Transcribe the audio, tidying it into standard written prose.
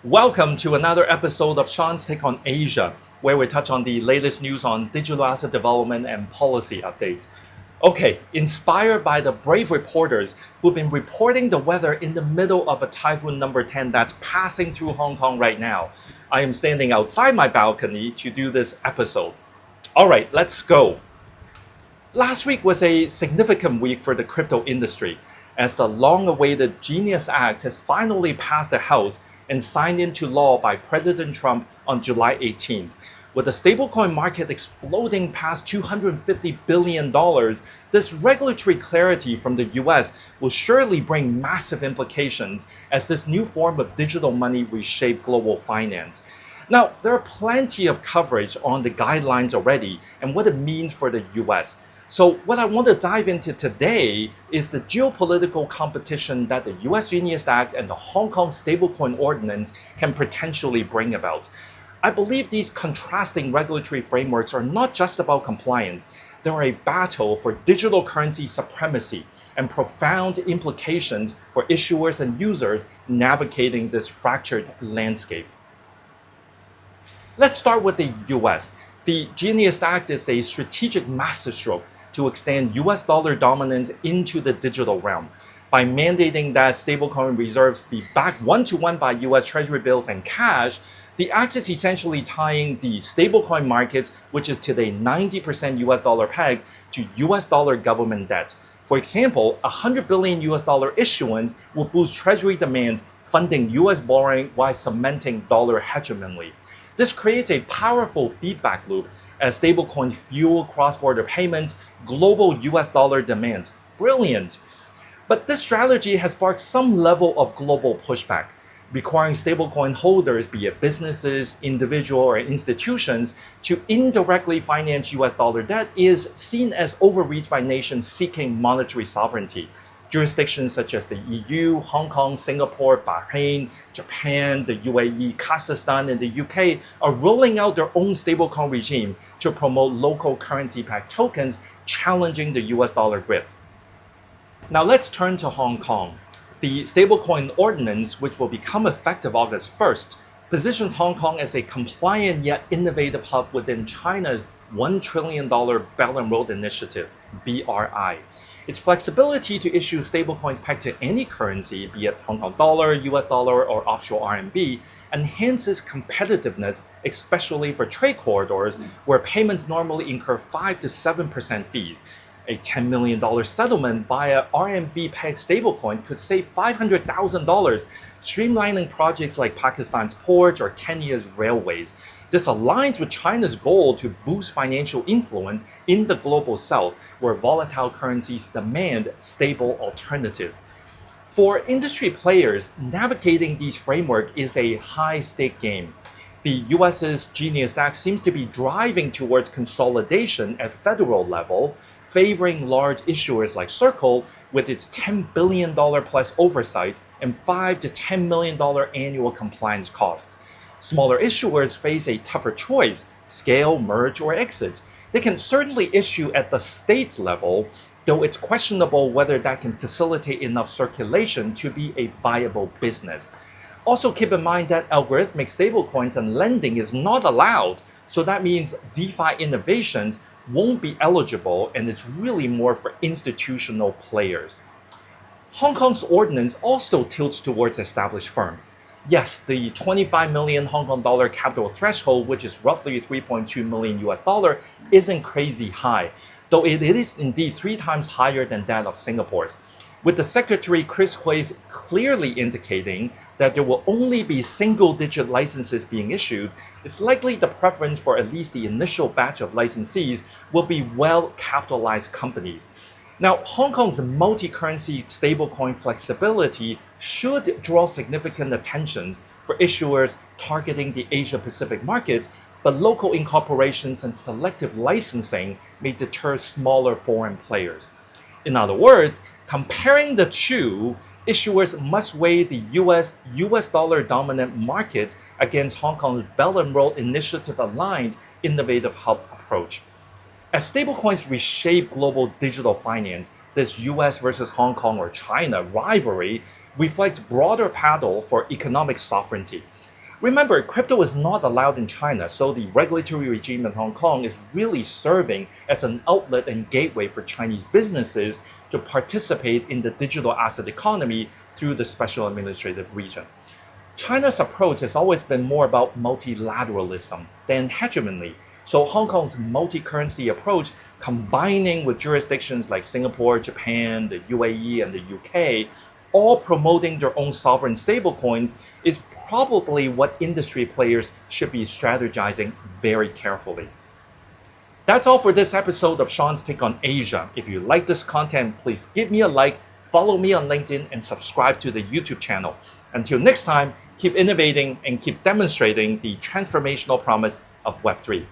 Welcome to another episode of Sean's Take on Asia, where we touch on the latest news on digital asset development and policy updates. Okay, inspired by the brave reporters who've been reporting the weather in the middle of a typhoon number 10 that's passing through Hong Kong right now, I am standing outside my balcony to do this episode. All right, let's go. Last week was a significant week for the crypto industry, as the long-awaited Genius Act has finally passed the House and signed into law by President Trump on July 18th. With the stablecoin market exploding past $250 billion, this regulatory clarity from the US will surely bring massive implications as this new form of digital money reshape global finance. Now, there are plenty of coverage on the guidelines already and what it means for the US. So what I want to dive into today is the geopolitical competition that the US Genius Act and the Hong Kong Stablecoin Ordinance can potentially bring about. I believe these contrasting regulatory frameworks are not just about compliance. They are a battle for digital currency supremacy and profound implications for issuers and users navigating this fractured landscape. Let's start with the US. The Genius Act is a strategic masterstroke to extend US dollar dominance into the digital realm. By mandating that stablecoin reserves be backed one-to-one by US Treasury bills and cash, the act is essentially tying the stablecoin markets, which is today 90% US dollar pegged, to US dollar government debt. For example, $100 billion US dollar issuance will boost Treasury demand, funding US borrowing while cementing dollar hegemony. This creates a powerful feedback loop as stablecoins fuel cross-border payments, global US dollar demand. Brilliant! But this strategy has sparked some level of global pushback, requiring stablecoin holders, be it businesses, individual, or institutions, to indirectly finance US dollar debt is seen as overreach by nations seeking monetary sovereignty. Jurisdictions such as the EU, Hong Kong, Singapore, Bahrain, Japan, the UAE, Kazakhstan, and the UK are rolling out their own stablecoin regime to promote local currency-backed tokens, challenging the US dollar grip. Now let's turn to Hong Kong. The stablecoin ordinance, which will become effective August 1st, positions Hong Kong as a compliant yet innovative hub within China's $1 trillion Belt and Road Initiative, BRI. Its flexibility to issue stablecoins pegged to any currency, be it Hong Kong dollar, US dollar, or offshore RMB, enhances competitiveness, especially for trade corridors where payments normally incur 5 to 7% fees. A $10 million settlement via RMB-pegged stablecoin could save $500,000, streamlining projects like Pakistan's ports or Kenya's railways. This aligns with China's goal to boost financial influence in the global south, where volatile currencies demand stable alternatives. For industry players, navigating these frameworks is a high-stake game. The US's Genius Act seems to be driving towards consolidation at federal level, favoring large issuers like Circle with its $10 billion plus oversight and $5 to $10 million annual compliance costs. Smaller issuers face a tougher choice: scale, merge, or exit. They can certainly issue at the state's level, though it's questionable whether that can facilitate enough circulation to be a viable business. Also keep in mind that algorithmic stablecoins and lending is not allowed, so that means DeFi innovations won't be eligible, and it's really more for institutional players. Hong Kong's ordinance also tilts towards established firms. Yes, the 25 million Hong Kong dollar capital threshold, which is roughly 3.2 million US dollar, isn't crazy high, though it is indeed 3 times higher than that of Singapore's. With the Secretary Chris Hui's clearly indicating that there will only be single-digit licenses being issued, it's likely the preference for at least the initial batch of licensees will be well-capitalized companies. Now, Hong Kong's multi-currency stablecoin flexibility should draw significant attention for issuers targeting the Asia-Pacific markets, but local incorporations and selective licensing may deter smaller foreign players. In other words, comparing the two, issuers must weigh the US dollar dominant market against Hong Kong's Belt and Road Initiative aligned innovative hub approach. As stablecoins reshape global digital finance, this US versus Hong Kong or China rivalry reflects broader battle for economic sovereignty. Remember, crypto is not allowed in China, so the regulatory regime in Hong Kong is really serving as an outlet and gateway for Chinese businesses to participate in the digital asset economy through the special administrative region. China's approach has always been more about multilateralism than hegemony. So Hong Kong's multi-currency approach, combining with jurisdictions like Singapore, Japan, the UAE, and the UK, all promoting their own sovereign stablecoins, is probably what industry players should be strategizing very carefully. That's all for this episode of Sean's Take on Asia. If you like this content, please give me a like, follow me on LinkedIn, and subscribe to the YouTube channel. Until next time, keep innovating and keep demonstrating the transformational promise of Web3.